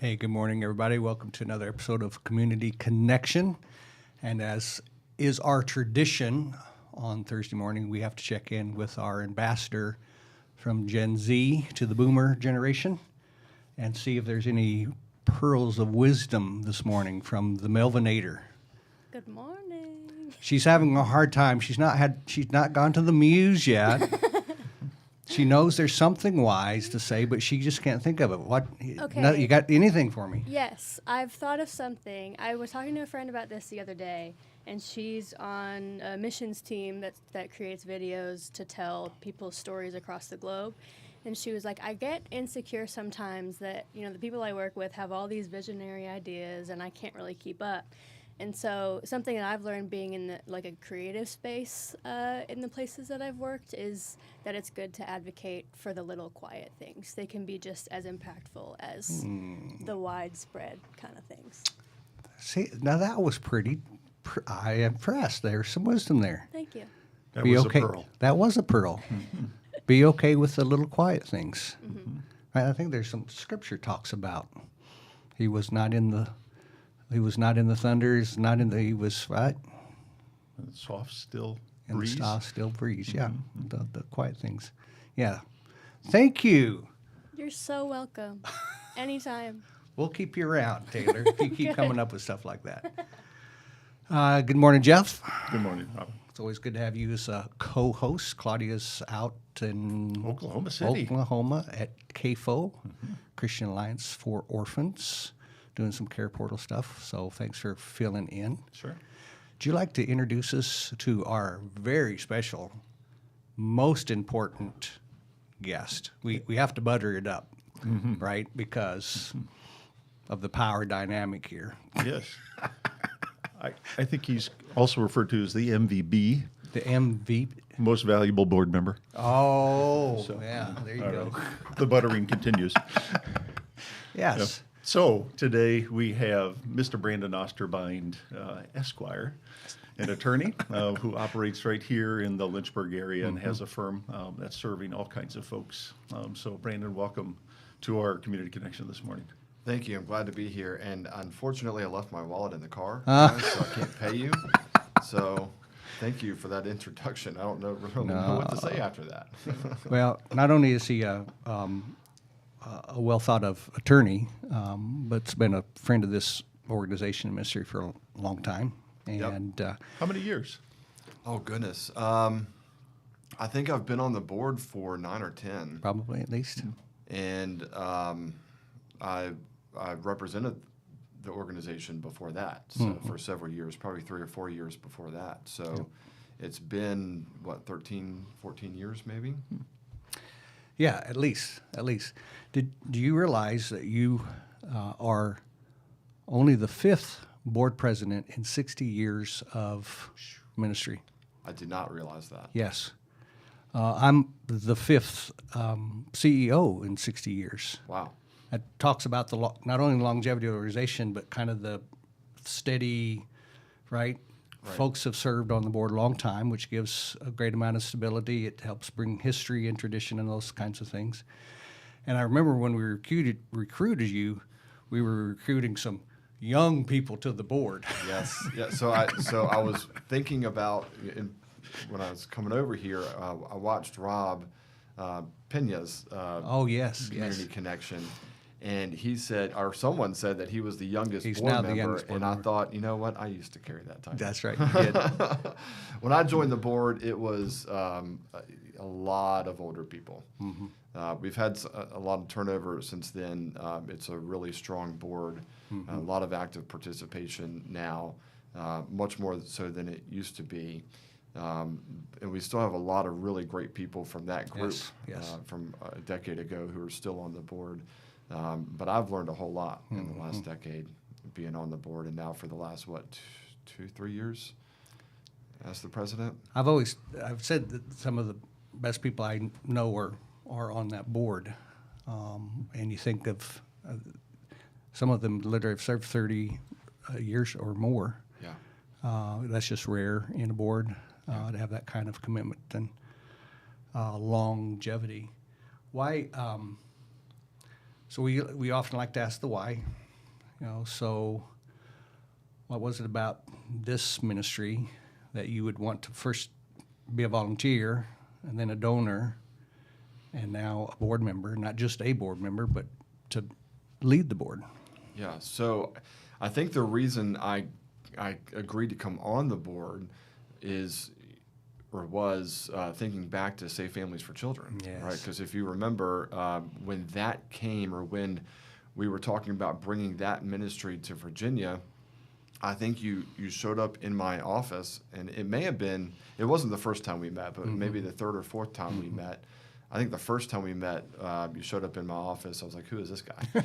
Hey, good morning, everybody. Welcome to another episode of Community Connection. And as is our tradition on Thursday morning, we have to check in with our ambassador from Gen Z to the Boomer generation and see if there's any pearls of wisdom this morning from the Melvinator. Good morning. She's having a hard time. She's not gone to the muse yet. She knows there's something wise to say, but she just can't think of it. What? Okay. No, you got anything for me? Yes, I've thought of something. I was talking to a friend about this the other day, and she's on a missions team that creates videos to tell people's stories across the globe. And she was like, I get insecure sometimes that, the people I work with have all these visionary ideas, and I can't really keep up. And so something that I've learned being in a creative space in the places that I've worked is that it's good to advocate for the little quiet things. They can be just as impactful as the widespread kind of things. See, now that was pretty. I am impressed. There's some wisdom there. Thank you. That was a pearl. That was a pearl. Be okay with the little quiet things. Right, I think there's some scripture talks about he was not in the thunders, he was right. The soft, still In breeze. the soft, still breeze, yeah. The quiet things. Yeah. Thank you. You're so welcome. Anytime. We'll keep you around, Taylor, if you keep coming up with stuff like that. Good morning, Jeff. Good morning, Robin. It's always good to have you as a co-host. Claudia's out in Oklahoma City. Oklahoma at CAFO, Christian Alliance for Orphans, doing some care portal stuff. So thanks for filling in. Sure. Would you like to introduce us to our very special, most important guest? We have to butter it up, right? Because of the power dynamic here. Yes. I think he's also referred to as the MVB, The MVP. most valuable board member. Oh, So, yeah, there you all go. right. The buttering continues. Yes. So today we have Mr. Brandon Osterbind, Esquire, an attorney who operates right here in the Lynchburg area and has a firm that's serving all kinds of folks. So Brandon, welcome to our Community Connection this morning. Thank you. I'm glad to be here. And unfortunately, I left my wallet in the car, so I can't pay you. So thank you for that introduction. I don't really know what to say after that. Well, not only is he a well thought of attorney, but has been a friend of this organization and ministry for a long time. And How many years? Oh, goodness. I think I've been on the board for 9 or 10. probably at least. And I represented the organization before that, so for several years, probably 3 or 4 years before that. So it's been, 13, 14 years maybe? Yeah, at least. Do you realize that you are only the fifth board president in 60 years of ministry? I did not realize that. Yes. I'm the fifth CEO in 60 years. Wow. It talks about the not only the longevity of the organization, but kind of the steady, right? Folks have served on the board a long time, which gives a great amount of stability. It helps bring history and tradition and those kinds of things. And I remember when we recruited you, we were recruiting some young people to the board. Yes. Yeah. So I was thinking about when I was coming over here. I watched Rob Pena's Oh, yes, Community Connection, and he said, or someone said that he was the youngest He's board now the member. youngest board And I member. thought, you know what? I used to carry that title. That's right, you did. When I joined the board, it was a lot of older people. We've had a lot of turnover since then. It's a really strong board, a lot of active participation now, much more so than it used to be. And we still have a lot of really great people from that group Yes. from a decade ago who are still on the board. But I've learned a whole lot in the last decade being on the board, and now for the last, 2-3 years as the president? I've said that some of the best people I know are on that board, and you think of some of them literally have served 30 years or more. Yeah. That's just rare in a board to have that kind of commitment and So we often like to ask the why. So what was it about this ministry that you would want to first be a volunteer and then a donor and now a board member, not just a board member, but to lead the board? Yeah, so I think the reason I agreed to come on the board was thinking back to Safe Families for Children, Yes. right? Because if you remember, when that came, or when we were talking about bringing that ministry to Virginia, I think you showed up in my office, and it wasn't the first time we met, but maybe the third or fourth time we met. I think the first time we met, you showed up in my office. I was like, who is this guy?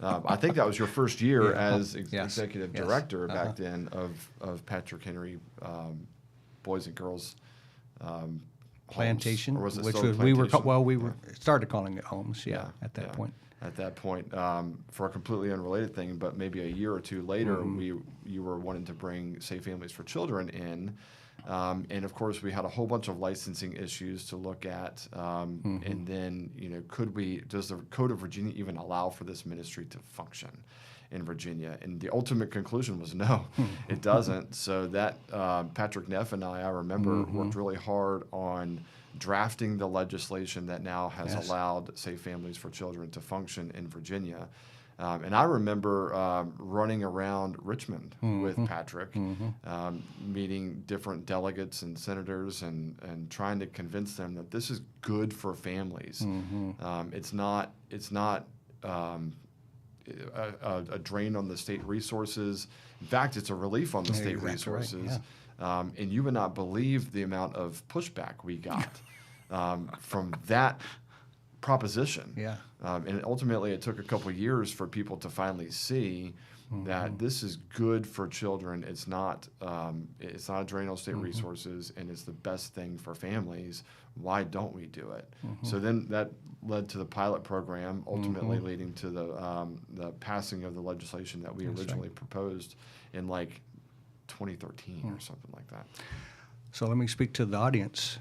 I think that was your first year as executive director back then of Patrick Henry Boys and Girls Plantation, Homes. Or was it which still was, Plantation? we started calling it homes, at that point. At that point, for a completely unrelated thing, but maybe a year or two later, you were wanting to bring Safe Families for Children in. And of course, we had a whole bunch of licensing issues to look at. And then, does the Code of Virginia even allow for this ministry to function in Virginia? And the ultimate conclusion was no, it doesn't. So that Patrick Neff and I remember, worked really hard on drafting the legislation that now has allowed Safe Families for Children to function in Virginia. And I remember running around Richmond with Patrick, meeting different delegates and senators and trying to convince them that this is good for families. It's not a drain on the state resources. In fact, it's a relief on the state resources. Right, and you would not believe the amount of pushback we got from that proposition. Yeah. And ultimately, it took a couple of years for people to finally see that this is good for children. It's not a drain on state resources, and it's the best thing for families. Why don't we do it? So then that led to the pilot program, ultimately leading to the passing of the legislation that we originally proposed in 2013 or something like that. So let me speak to the audience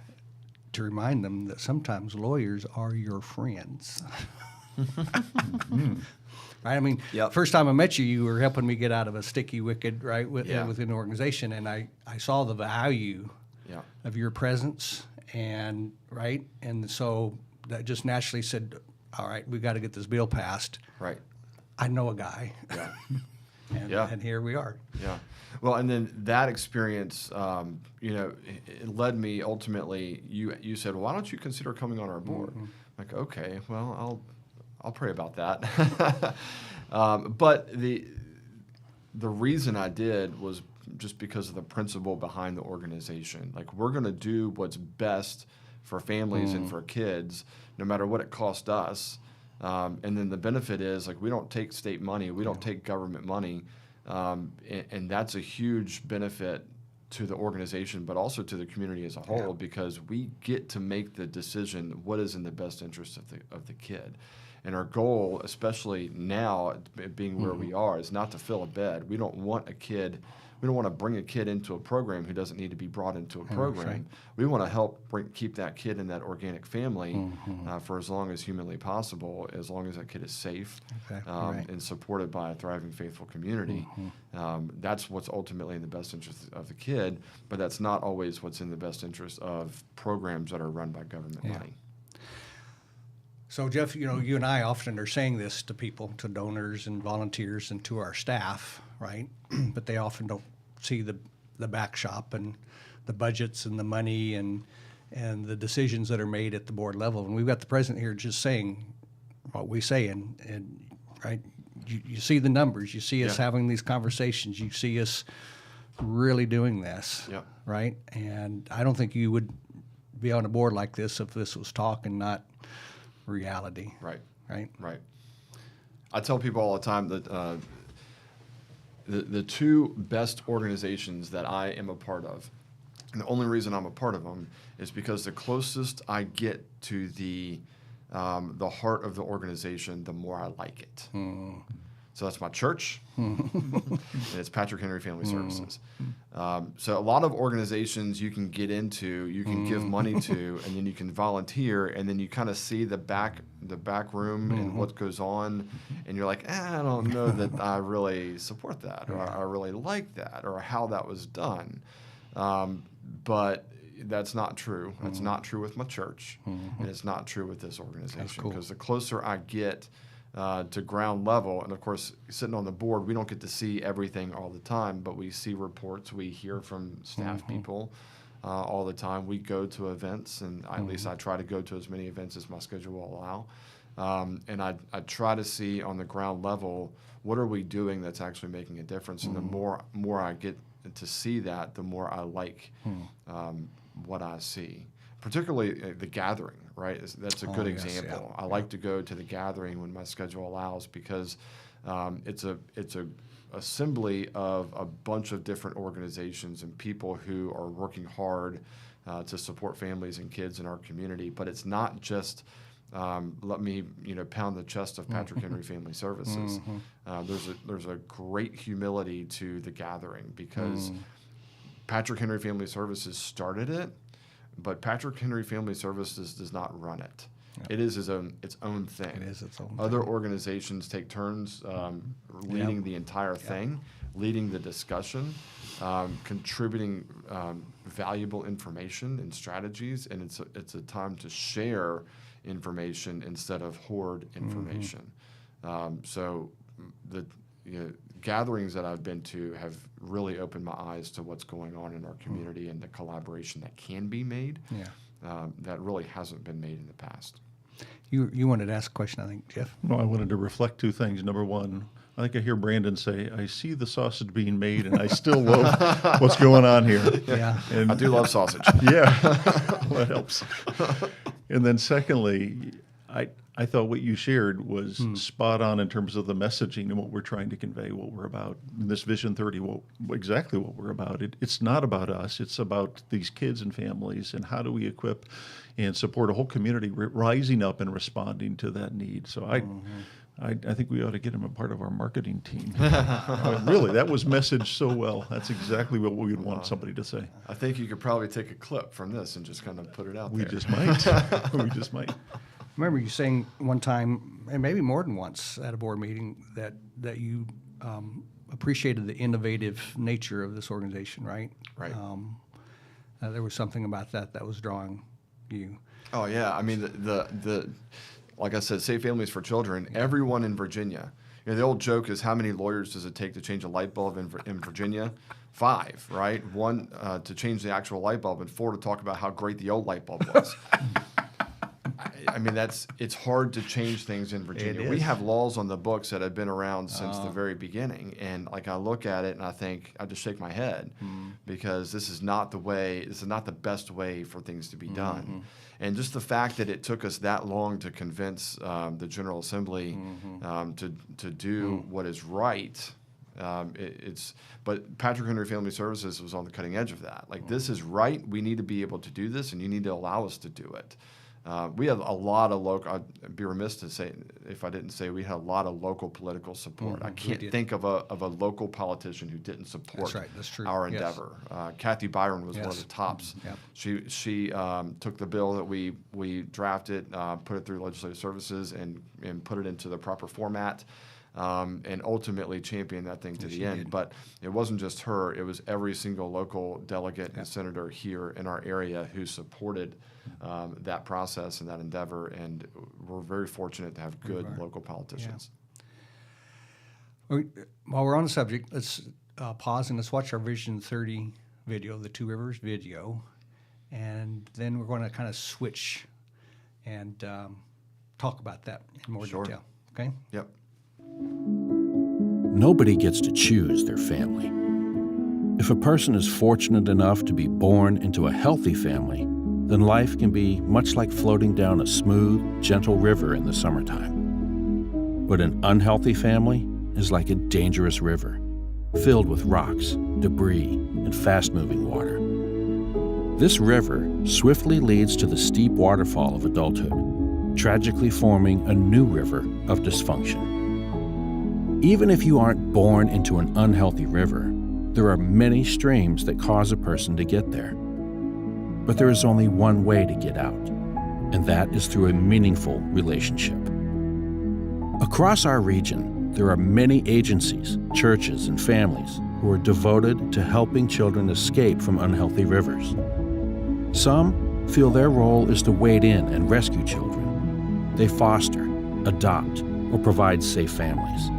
to remind them that sometimes lawyers are your friends. Right? I mean, first time I met you, you were helping me get out of a sticky wicket, right, within an organization, and I saw the value of your presence, and so that just naturally said, all right, we got to get this bill passed. Right. I know a guy. Yeah. And here we are. Yeah. Well, and then that experience, it led me ultimately. You said, well, why don't you consider coming on our board? I'm like, okay, well, I'll pray about that. But the reason I did was just because of the principle behind the organization. Like, we're going to do what's best for families and for kids, no matter what it costs us. And then the benefit is, we don't take state money, we don't take government money, and that's a huge benefit to the organization, but also to the community as a whole, because we get to make the decision what is in the best interest of the kid. And our goal, especially now being where we are, is not to fill a bed. We don't want to bring a kid into a program who doesn't need to be brought into a program. Right. We want to help keep that kid in that organic family for as long as humanly possible, as long as that kid is safe and supported by a thriving, faithful community. That's what's ultimately in the best interest of the kid, but that's not always what's in the best interest of programs that are run by government money. So, Jeff, you and I often are saying this to people, to donors and volunteers and to our staff, right? But they often don't see the back shop and the budgets and the money and the decisions that are made at the board level. And we've got the president here just saying what we say, and right, you see the numbers, you see us having these conversations, you see us really doing this, right? And I don't think you would be on a board like this if this was talk and not reality. Right. I tell people all the time that the two best organizations that I am a part of, and the only reason I'm a part of them is because the closest I get to the heart of the organization, the more I like it. So that's my church, and it's Patrick Henry Family Services. So a lot of organizations you can get into, you can give money to, and then you can volunteer, and then you kind of see the back room and what goes on, and you're like, I don't know that I really support that, or I really like that, or how that was done. But that's not true. That's not true with my church, and it's not true with this organization. Because the closer I get to ground level, and of course, sitting on the board, we don't get to see everything all the time, but we see reports, we hear from staff people all the time. We go to events, and at least I try to go to as many events as my schedule will allow. And I try to see on the ground level, what are we doing that's actually making a difference? And the more I get to see that, the more I like what I see. Particularly the gathering, right? That's a good example. Yeah. I like to go to the gathering when my schedule allows, because it's a assembly of a bunch of different organizations and people who are working hard to support families and kids in our community. But it's not just let me pound the chest of Patrick Henry Family Services. There's a great humility to the gathering, because Patrick Henry Family Services started it, but Patrick Henry Family Services does not run it. Yep. It is its own thing. It is its own Other thing. organizations take turns leading the entire thing, leading the discussion, contributing valuable information and strategies, and it's a time to share information instead of hoard information. So the gatherings that I've been to have really opened my eyes to what's going on in our community and the collaboration that can be made that really hasn't been made in the past. You wanted to ask a question, I think, Jeff? No, I wanted to reflect two things. Number one, I think I hear Brandon say, I see the sausage being made, and I still love what's going on here. Yeah. And I do love sausage. Yeah, well, that helps. And then secondly, I thought what you shared was spot on in terms of the messaging and what we're trying to convey, what we're about. In this Vision 30, exactly what we're about. It's not about us. It's about these kids and families, and how do we equip and support a whole community rising up and responding to that need. So I think we ought to get him a part of our marketing team. Really, that was messaged so well. That's exactly what we would want somebody to say. I think you could probably take a clip from this and just kind of put it out We there. just might. We just might. I remember you saying one time, and maybe more than once at a board meeting, that you appreciated the innovative nature of this organization, right? Right. There was something about that was drawing you. Oh yeah, I mean the like I said, Safe Families for Children. Everyone in Virginia. The old joke is, how many lawyers does it take to change a light bulb in Virginia? 5, right? 1 to change the actual light bulb, and 4 to talk about how great the old light bulb was. I mean, it's hard to change things in Virginia. We have laws on the books that have been around since the very beginning, and like I look at it and I think, I just shake my head, because this is not the best way for things to be done. And just the fact that it took us that long to convince the General Assembly to do what is right. But Patrick Henry Family Services was on the cutting edge of that. Like, this is right. We need to be able to do this, and you need to allow us to do it. We have a lot of local. I'd be remiss to say if I didn't say we had a lot of local political support. I can't think of a local politician who didn't support That's right. That's true. our Yes. endeavor. Kathy Byron was one of Yes. the tops. Yep. She took the bill that we drafted, put it through Legislative Services, and put it into the proper format. And ultimately championed that thing to the end. But it wasn't just her; it was every single local delegate and senator here in our area who supported that process and that endeavor. And we're very fortunate to have good local politicians. While we're on the subject, let's pause and let's watch our Vision 30 video, the Two Rivers video, and then we're going to kind of switch and talk about that in more detail. Okay? Yep. Nobody gets to choose their family. If a person is fortunate enough to be born into a healthy family, then life can be much like floating down a smooth, gentle river in the summertime. But an unhealthy family is like a dangerous river, filled with rocks, debris, and fast-moving water. This river swiftly leads to the steep waterfall of adulthood, tragically forming a new river of dysfunction. Even if you aren't born into an unhealthy river, there are many streams that cause a person to get there. But there is only one way to get out, and that is through a meaningful relationship. Across our region, there are many agencies, churches, and families who are devoted to helping children escape from unhealthy rivers. Some feel their role is to wade in and rescue children. They foster, adopt, or provide safe families.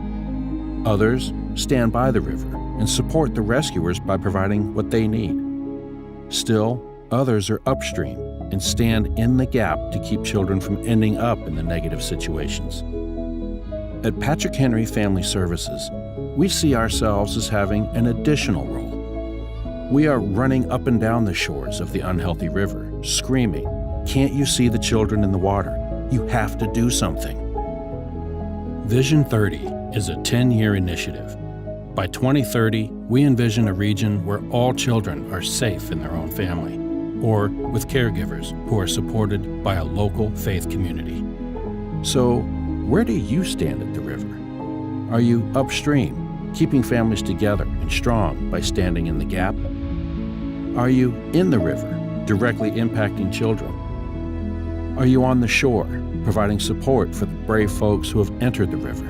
Others stand by the river and support the rescuers by providing what they need. Still, others are upstream and stand in the gap to keep children from ending up in the negative situations. At Patrick Henry Family Services, we see ourselves as having an additional role. We are running up and down the shores of the unhealthy river, screaming, "Can't you see the children in the water? You have to do something." Vision 30 is a 10-year initiative. By 2030, we envision a region where all children are safe in their own family, or with caregivers who are supported by a local faith community. So, where do you stand at the river? Are you upstream, keeping families together and strong by standing in the gap? Are you in the river, directly impacting children? Are you on the shore, providing support for the brave folks who have entered the river?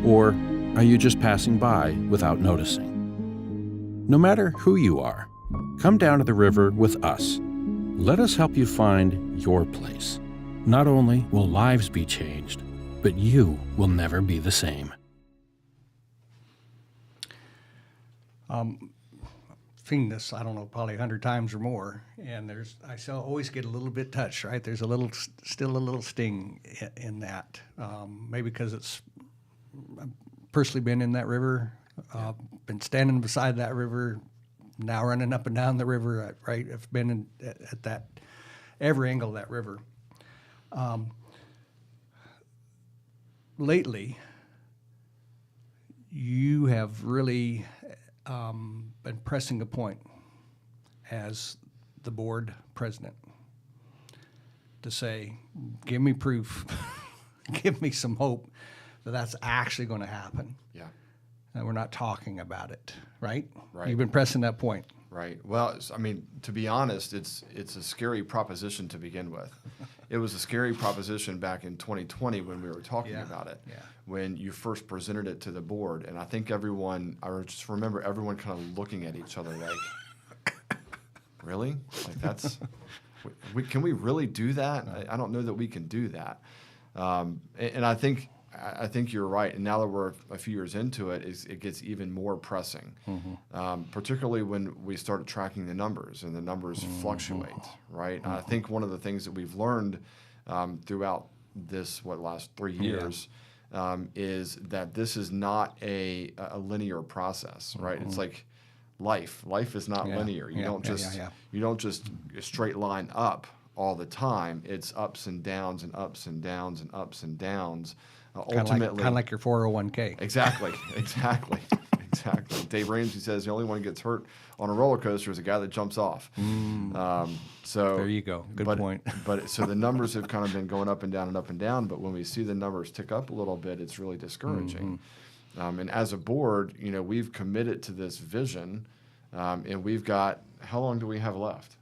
Or are you just passing by without noticing? No matter who you are, come down to the river with us. Let us help you find your place. Not only will lives be changed, but you will never be the same. Seen this, I don't know, probably 100 times or more, and always get a little bit touched, right? There's still a little sting in that. Maybe because I've personally been in that river, been standing beside that river, now running up and down the river, right? I've been at that, every angle of that river. Lately, you have really been pressing a point as the board president to say, give me proof, give me some hope that that's actually going to happen. Yeah. And we're not talking about it, right? Right. You've been pressing that point. Right. Well, I mean, to be honest, it's a scary proposition to begin with. It was a scary proposition back in 2020 when we were talking about it, when you first presented it to the board. And I think I just remember everyone kind of looking at each other like, really? Like can we really do that? I don't know that we can do that. And I think you're right. And now that we're a few years into it, it gets even more pressing, particularly when we start tracking the numbers and the numbers fluctuate, right? I think one of the things that we've learned throughout this, last 3 years, is that this is not a linear process, right? It's like life. Life is not linear. You don't just straight line up all the time. It's ups and downs and ups and downs and ups and downs. Ultimately, kind of like your 401k. Exactly. Dave Ramsey says the only one who gets hurt on a roller coaster is a guy that jumps off. So there you go. Good point. But so the numbers have kind of been going up and down and up and down. But when we see the numbers tick up a little bit, it's really discouraging. And as a board, we've committed to this vision, and we've got, how long do we have left?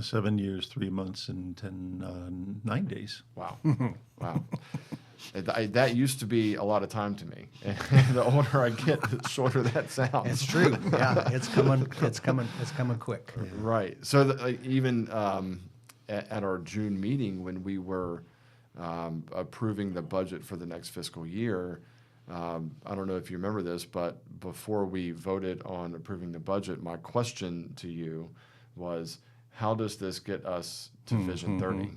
7 years, 3 months, and 9 days. Wow. Wow. That used to be a lot of time to me. And the older I get, the shorter that sounds. It's true. Yeah, it's coming quick. Right. So even at our June meeting, when we were approving the budget for the next fiscal year, I don't know if you remember this, but before we voted on approving the budget, my question to you was, how does this get us to Vision 30?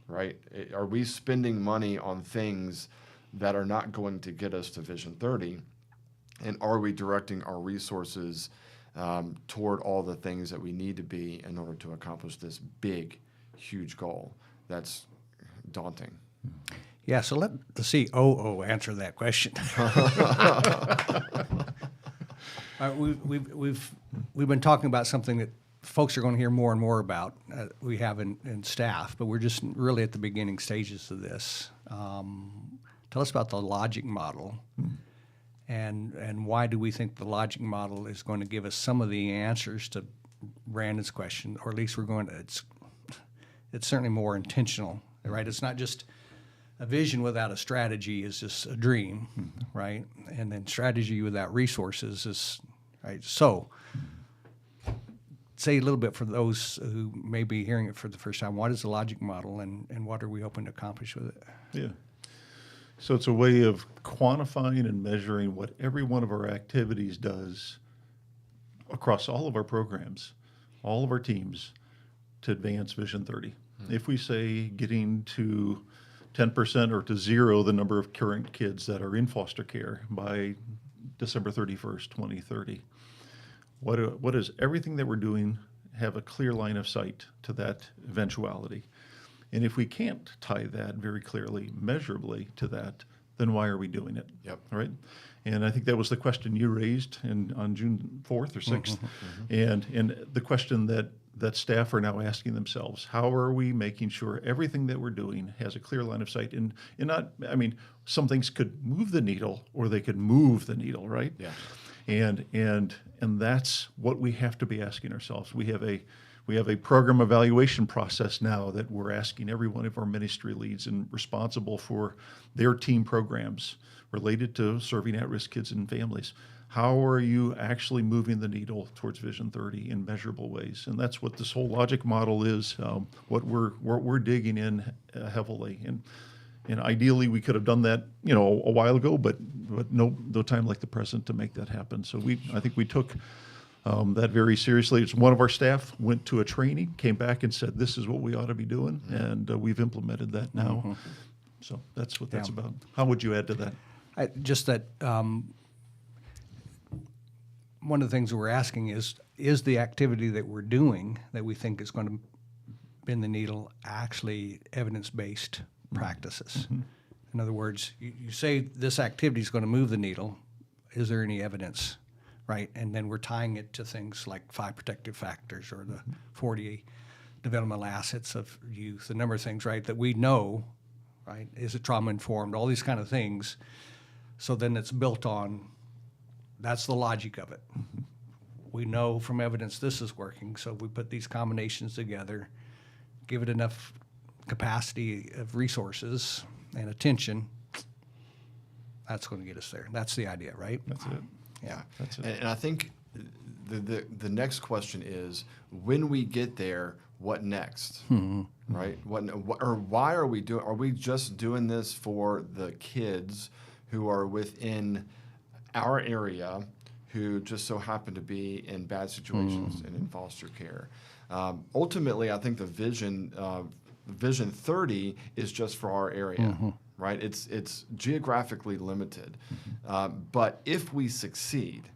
Right? Are we spending money on things that are not going to get us to Vision 30? And are we directing our resources toward all the things that we need to be in order to accomplish this big, huge goal that's daunting? Yeah, so let the COO answer that question. We've been talking about something that folks are going to hear more and more about. We have in staff, but we're just really at the beginning stages of this. Tell us about the logic model, and why do we think the logic model is going to give us some of the answers to Brandon's question, or at least we're going to. It's certainly more intentional, right? It's not just a vision without a strategy is just a dream, right? And then strategy without resources is right. So, say a little bit for those who may be hearing it for the first time. What is the logic model, and what are we hoping to accomplish with it? Yeah. So it's a way of quantifying and measuring what every one of our activities does across all of our programs, all of our teams, to advance Vision 30. If we say getting to 10% or to zero the number of current kids that are in foster care by December 31st, 2030, what does everything that we're doing have a clear line of sight to that eventuality? And if we can't tie that very clearly, measurably to that, then why are we doing it? Yep. Right? And I think that was the question you raised on June 4th or 6th. And the question that staff are now asking themselves, how are we making sure everything that we're doing has a clear line of sight? And not, I mean, some things could move the needle or they could move the needle, right? Yeah. And that's what we have to be asking ourselves. We have a program evaluation process now that we're asking every one of our ministry leads and responsible for their team programs related to serving at-risk kids and families. How are you actually moving the needle towards Vision 30 in measurable ways? And that's what this whole logic model is. What we're digging in heavily. And ideally, we could have done that, a while ago, but no time like the present to make that happen. So I think we took that very seriously. It's one of our staff went to a training, came back and said, "This is what we ought to be doing," and we've implemented that now. So that's what that's about. How would you add to that? Just that one of the things that we're asking is the activity that we're doing that we think is going to bend the needle actually evidence-based practices? In other words, you say this activity is going to move the needle. Is there any evidence, right? And then we're tying it to things like 5 protective factors or the 40 developmental assets of youth, a number of things, right, that we know, right? Is it trauma-informed? All these kind of things. So then it's built on, that's the logic of it. We know from evidence this is working, so we put these combinations together, give it enough capacity of resources and attention, that's going to get us there. That's the idea, right? That's it. Yeah. That's it. And I think the next question is, when we get there, what next? Right? Why are we doing? Are we just doing this for the kids who are within our area, who just so happen to be in bad situations and in foster care? Ultimately, I think the Vision 30 is just for our area. Right? It's geographically limited. But if we succeed,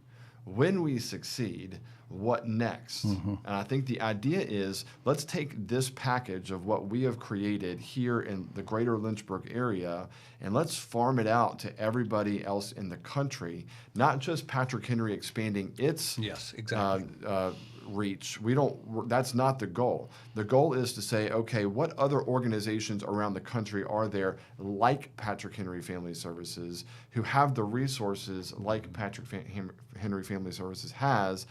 when we succeed, what next? And I think the idea is, let's take this package of what we have created here in the greater Lynchburg area, and let's farm it out to everybody else in the country, not just Patrick Henry expanding its Yes, exactly. reach. That's not the goal. The goal is to say, okay, what other organizations around the country are there like Patrick Henry Family Services who have the resources like Patrick Henry Family Services has,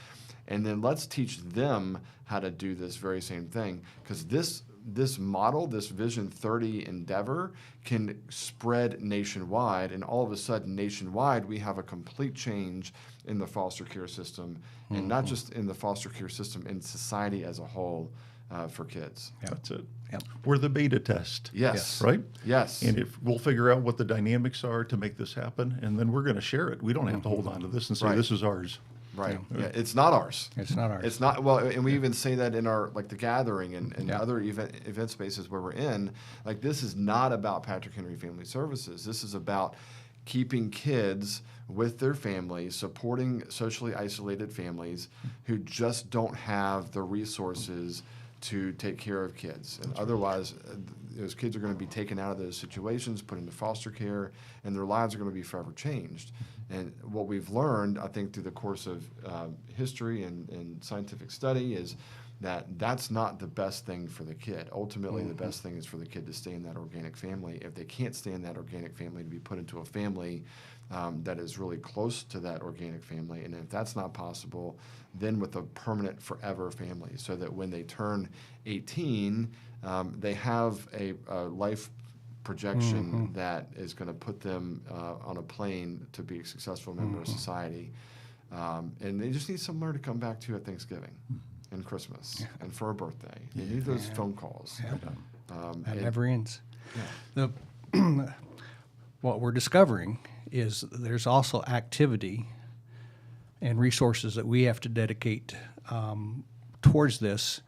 and then let's teach them how to do this very same thing, because this model, this Vision 30 endeavor, can spread nationwide, and all of a sudden, nationwide, we have a complete change in the foster care system, and not just in the foster care system, in society as a whole for kids. Yep. That's it. Yep. We're the beta test. Yes. Right? Yes. And if we'll figure out what the dynamics are to make this happen, and then we're going to share it. We don't have to hold on to this and say, Right. this is ours. Right. Yeah. It's not ours. It's not ours. It's not, well, and we even say that in our, like, the gathering and Yeah. other event spaces where we're in. Like, this is not about Patrick Henry Family Services. This is about keeping kids with their families, supporting socially isolated families who just don't have the resources to take care of kids. And otherwise, those kids are going to be taken out of those situations, put into foster care, and their lives are going to be forever changed. And what we've learned, I think, through the course of history and scientific study is that's not the best thing for the kid. Ultimately, the best thing is for the kid to stay in that organic family. If they can't stay in that organic family, to be put into a family that is really close to that organic family. And if that's not possible, then with a permanent forever family, so that when they turn 18, they have a life projection that is going to put them on a plane to be a successful member of society. And they just need somewhere to come back to at Thanksgiving and Christmas and for a birthday. They need those phone calls. That never ends. Yeah. What we're discovering is there's also activity and resources that we have to dedicate towards this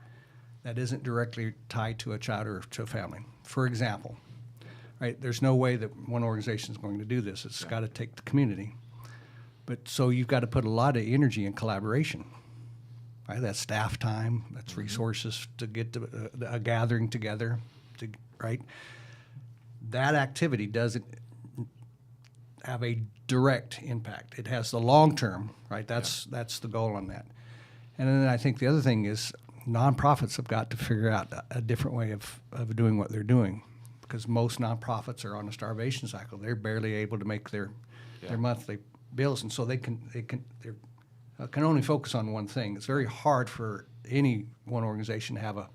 that isn't directly tied to a child or to a family. For example, right, there's no way that one organization is going to do this. It's got to take the community. But so you've got to put a lot of energy in collaboration. Right? That's staff time, that's resources to get to a gathering together, right? That activity doesn't have a direct impact. It has the long term, right? That's the goal on that. And then I think the other thing is nonprofits have got to figure out a different way of doing what they're doing, because most nonprofits are on a starvation cycle. They're barely able to make their monthly bills, and so they can only focus on one thing. It's very hard for any one organization to have a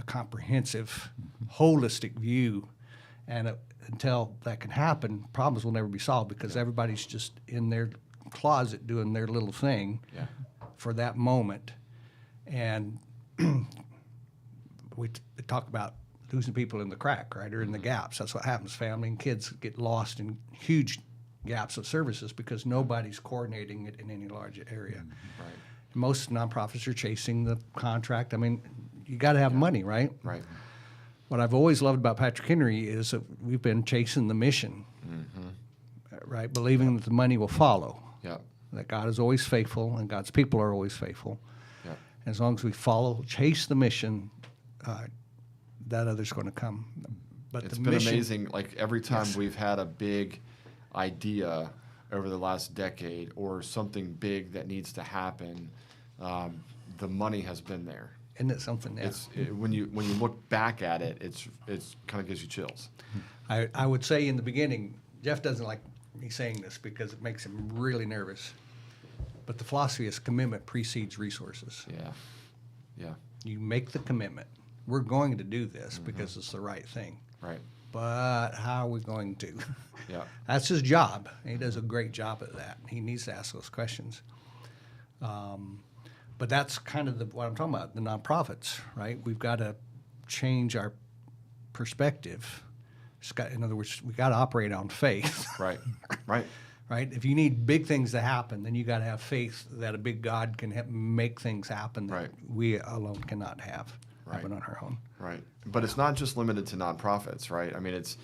comprehensive, holistic view, and until that can happen, problems will never be solved, because everybody's just in their closet doing their little thing for that moment. And we talk about losing people in the crack, right, or in the gaps. That's what happens. Family and kids get lost in huge gaps of services because nobody's coordinating it in any large area. Right. Most nonprofits are chasing the contract. I mean, you got to have money, right? Right. What I've always loved about Patrick Henry is that we've been chasing the mission, right? Believing that the money will follow. Yeah. That God is always faithful and God's people are always faithful. Yeah. As long as we chase the mission, that other's going to come. But It's the been mission, amazing. Like every time we've had a big idea over the last decade or something big that needs to happen, the money has been there. Isn't it something? Yeah. When you look back at it, it's kind of gives you chills. I would say in the beginning, Jeff doesn't like me saying this because it makes him really nervous. But the philosophy is commitment precedes resources. Yeah. Yeah. You make the commitment. We're going to do this because it's the right thing. Right. But how are we going to? Yeah. That's his job. And he does a great job at that. He needs to ask those questions. But that's kind of what I'm talking about, the nonprofits, right? We've got to change our perspective. In other words, we got to operate on faith. Right. Right. Right? If you need big things to happen, then you got to have faith that a big God can make things happen that we alone cannot have happen on our own. Right. But it's not just limited to nonprofits, right? I mean, it's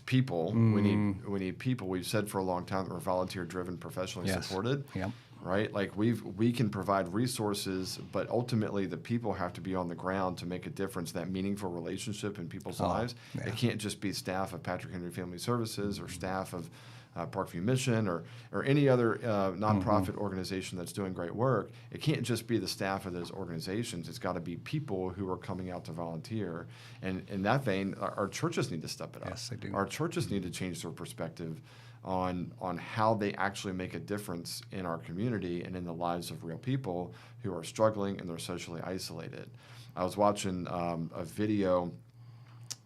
people. We need people. We've said for a long time that we're volunteer driven, professionally supported. Yep. Right? Like we can provide resources, but ultimately the people have to be on the ground to make a difference, that meaningful relationship in people's lives. Yeah. It can't just be staff of Patrick Henry Family Services or staff of Parkview Mission or any other nonprofit organization that's doing great work. It can't just be the staff of those organizations. It's got to be people who are coming out to volunteer. And in that vein, our churches need to step it up. Yes, they do. Our churches need to change their perspective on how they actually make a difference in our community and in the lives of real people who are struggling and they're socially isolated. I was watching a video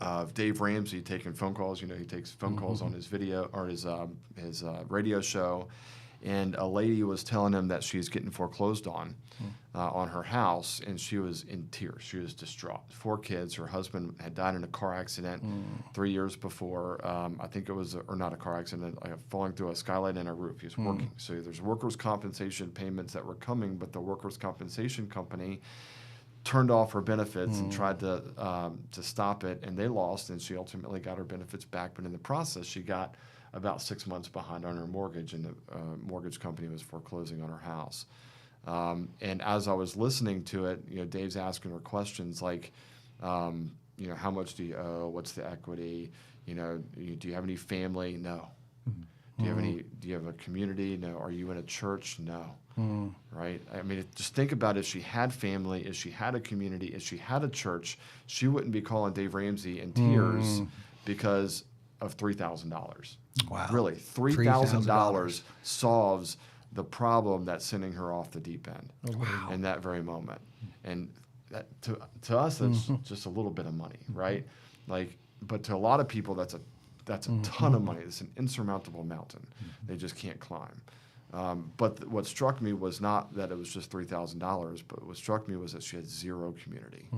of Dave Ramsey taking phone calls. You know, he takes phone calls on his video or his radio show, and a lady was telling him that she's getting foreclosed on her house, and she was in tears. She was distraught. 4 kids. Her husband had died in a car accident 3 years before. I think it was, or not a car accident, falling through a skylight in a roof. He was working. So there's workers' compensation payments that were coming, but the workers' compensation company turned off her benefits and tried to stop it, and they lost, and she ultimately got her benefits back. But in the process, she got about 6 months behind on her mortgage, and the mortgage company was foreclosing on her house. And as I was listening to it, you know, Dave's asking her questions like, you know, how much do you owe? What's the equity? You know, do you have any family? No. Do you have a community? No. Are you in a church? No. Right? I mean, just think about if she had family, if she had a community, if she had a church, she wouldn't be calling Dave Ramsey in tears because of $3,000. Wow. Really, $3,000 solves the problem that's sending her off the deep end in that very moment. And that, to us, that's just a little bit of money, right? Like, but to a lot of people, that's a ton of money. It's an insurmountable mountain they just can't climb. But what struck me was not that it was just $3,000, but what struck me was that she had zero community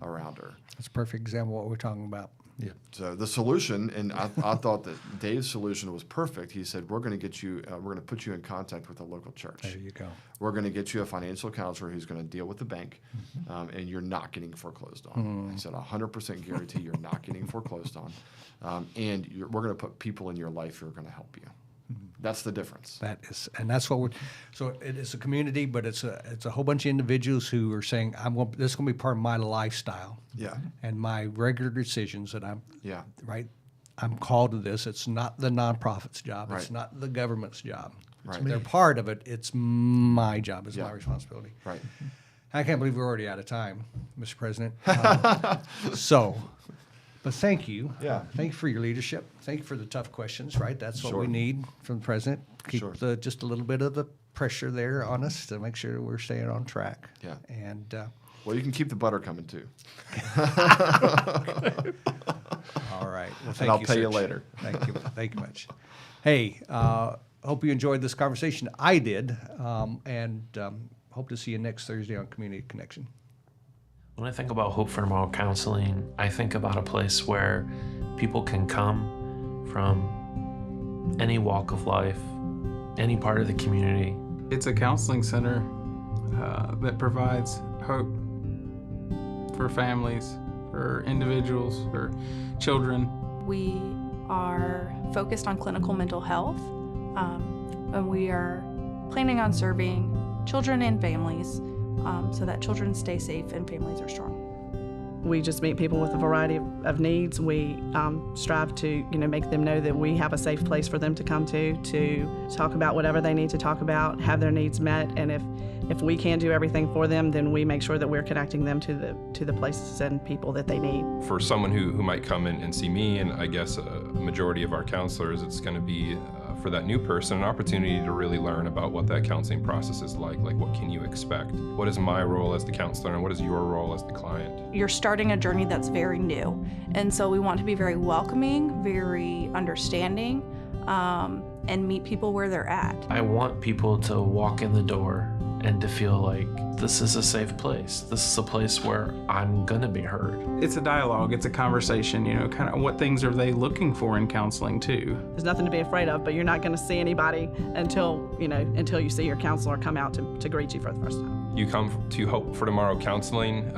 around her. That's a perfect example of what we're talking about. Yeah. So the solution, and I thought that Dave's solution was perfect. He said, we're going to get you, we're going to put you in contact with a local church. There you go. We're going to get you a financial counselor who's going to deal with the bank, and you're not getting foreclosed on. He said, 100% guarantee you're not getting foreclosed on. And we're going to put people in your life who are going to help you. That's the difference. That is, and that's what we're. So it is a community, but it's a whole bunch of individuals who are saying, this is going to be part of my lifestyle. Yeah. And my regular decisions that I'm. Yeah. Right. I'm called to this. It's not the nonprofit's job. Right. It's not the government's job. Right. They're part of it. It's my job. It's my responsibility. Right. I can't believe we're already out of time, Mr. President. But thank you. Yeah. Thank you for your leadership. Thank you for the tough questions, right? That's what Sure. we need from the president. Keep Sure. just a little bit of the pressure there on us to make sure we're staying on track. Yeah. And Well, you can keep the butter coming too. all right. Well, thank And I'll you, pay you Serge. later. Thank you. Thank you much. Hey, hope you enjoyed this conversation. I did. And hope to see you next Thursday on Community Connection. When I think about Hope for Tomorrow counseling, I think about a place where people can come from any walk of life, any part of the community. It's a counseling center that provides hope for families, for individuals, for children. We are focused on clinical mental health, and we are planning on serving children and families so that children stay safe and families are strong. We just meet people with a variety of needs. We strive to, make them know that we have a safe place for them to come to talk about whatever they need to talk about, have their needs met, and if we can do everything for them, then we make sure that we're connecting them to the places and people that they need. For someone who might come in and see me, and I guess a majority of our counselors, it's going to be for that new person an opportunity to really learn about what that counseling process is like what can you expect? What is my role as the counselor and what is your role as the client? You're starting a journey that's very new, and so we want to be very welcoming, very understanding, and meet people where they're at. I want people to walk in the door and to feel like this is a safe place. This is a place where I'm gonna be heard. It's a dialogue, it's a conversation, kind of what things are they looking for in counseling too. There's nothing to be afraid of, but you're not going to see anybody until you see your counselor come out to greet you for the first time. You come to Hope for Tomorrow counseling,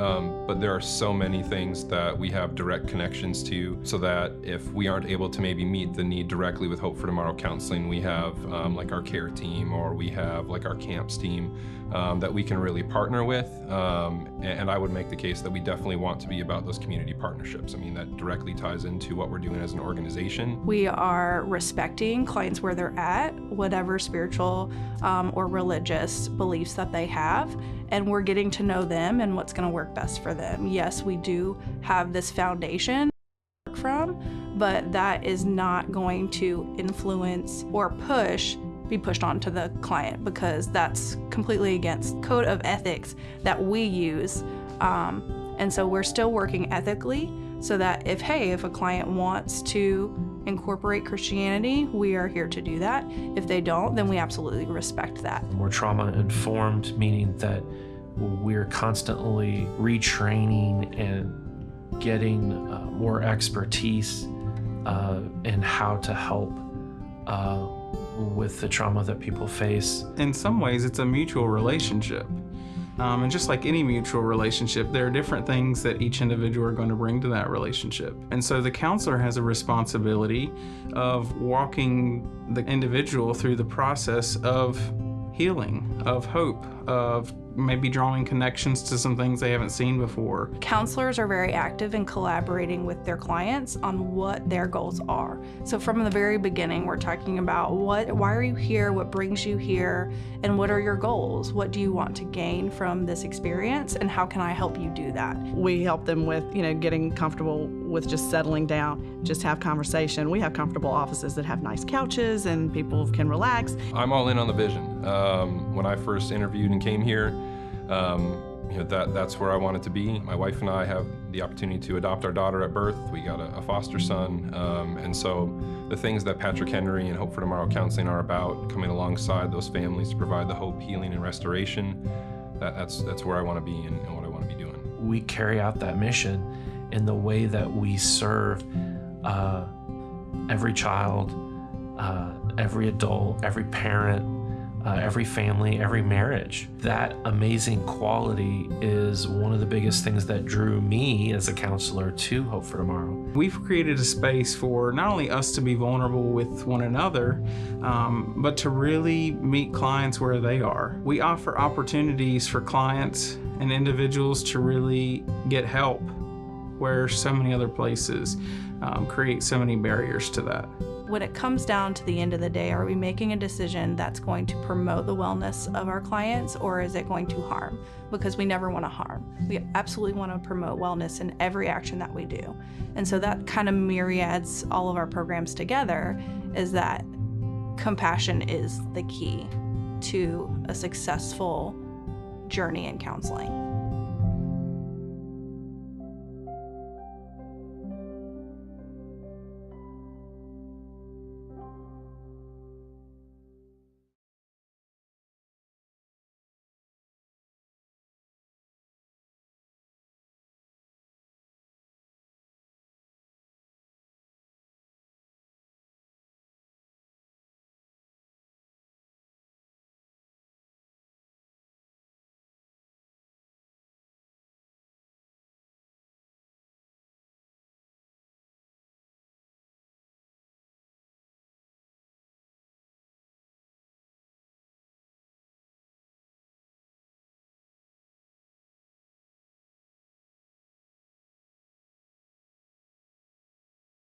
but there are so many things that we have direct connections to, so that if we aren't able to maybe meet the need directly with Hope for Tomorrow counseling, we have like our care team, or we have like our camps team that we can really partner with. And I would make the case that we definitely want to be about those community partnerships. I mean, that directly ties into what we're doing as an organization. We are respecting clients where they're at, whatever spiritual or religious beliefs that they have, and we're getting to know them and what's going to work best for them. Yes, we do have this foundation to work from, but that is not going to influence or be pushed onto the client, because that's completely against code of ethics that we use. And so we're still working ethically, so that if a client wants to incorporate Christianity, we are here to do that. If they don't, then we absolutely respect that. We're trauma informed, meaning that we're constantly retraining and getting more expertise in how to help with the trauma that people face. In some ways, it's a mutual relationship. And just like any mutual relationship, there are different things that each individual are going to bring to that relationship. And so the counselor has a responsibility of walking the individual through the process of healing, of hope, of maybe drawing connections to some things they haven't seen before. Counselors are very active in collaborating with their clients on what their goals are. So from the very beginning, we're talking about why are you here, what brings you here, and what are your goals? What do you want to gain from this experience, and how can I help you do that? We help them with, getting comfortable with just settling down, just have conversation. We have comfortable offices that have nice couches and people can relax. I'm all in on the vision. When I first interviewed and came here, that's where I wanted to be. My wife and I have the opportunity to adopt our daughter at birth. We got a foster son, and so the things that Patrick Henry and Hope for Tomorrow Counseling are about, coming alongside those families to provide the hope, healing, and restoration, that's where I want to be and what I want to be doing. We carry out that mission in the way that we serve every child, every adult, every parent, every family, every marriage. That amazing quality is one of the biggest things that drew me as a counselor to Hope for Tomorrow. We've created a space for not only us to be vulnerable with one another, but to really meet clients where they are. We offer opportunities for clients and individuals to really get help where so many other places create so many barriers to that. When it comes down to the end of the day, are we making a decision that's going to promote the wellness of our clients, or is it going to harm? Because we never want to harm. We absolutely want to promote wellness in every action that we do. And so that kind of myriads all of our programs together, is that compassion is the key to a successful journey in counseling.